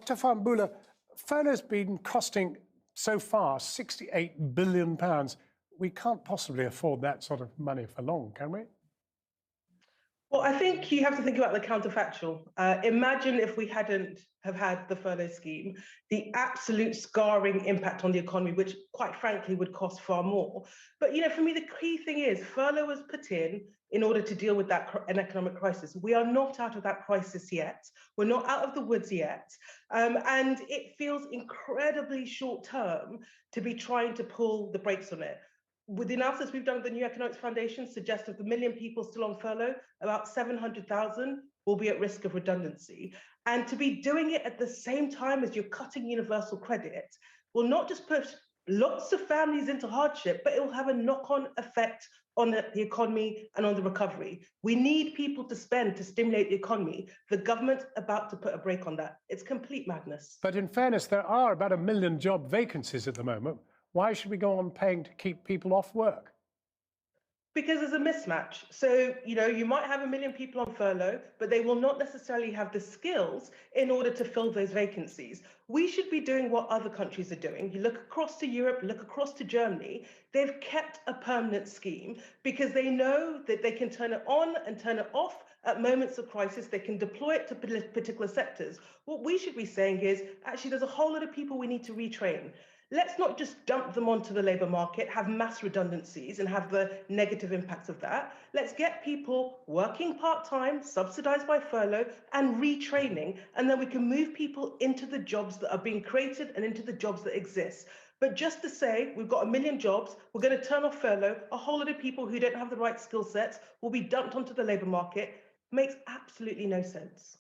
Dr. Fahnbulleh, furlough's been costing so far £68 billion. We can't possibly afford that sort of money for long, can we? Well, I think you have to think about the counterfactual. Imagine if we hadn't have had the furlough scheme, the absolute scarring impact on the economy, which quite frankly would cost far more. But for me, the key thing is furlough was put in order to deal with an economic crisis. We are not out of that crisis yet. We're not out of the woods yet. And it feels incredibly short term to be trying to pull the brakes on it. With the analysis we've done with the New Economics Foundation suggests of the million people still on furlough, about 700,000 will be at risk of redundancy. And to be doing it at the same time as you're cutting universal credit will not just push lots of families into hardship, but it will have a knock-on effect on the economy and on the recovery. We need people to spend to stimulate the economy. The government's about to put a brake on that. It's complete madness. But in fairness, there are about 1 million job vacancies at the moment. Why should we go on paying to keep people off work? Because there's a mismatch. So, you might have 1 million people on furlough, but they will not necessarily have the skills in order to fill those vacancies. We should be doing what other countries are doing. You look across to Europe, look across to Germany, they've kept a permanent scheme because they know that they can turn it on and turn it off at moments of crisis. They can deploy it to particular sectors. What we should be saying is, actually, there's a whole lot of people we need to retrain. Let's not just dump them onto the labour market, have mass redundancies and have the negative impacts of that. Let's get people working part-time, subsidised by furlough and retraining, and then we can move people into the jobs that are being created and into the jobs that exist. But just to say we've got 1 million jobs, we're going to turn off furlough, a whole lot of people who don't have the right skill sets will be dumped onto the labour market, makes absolutely no sense.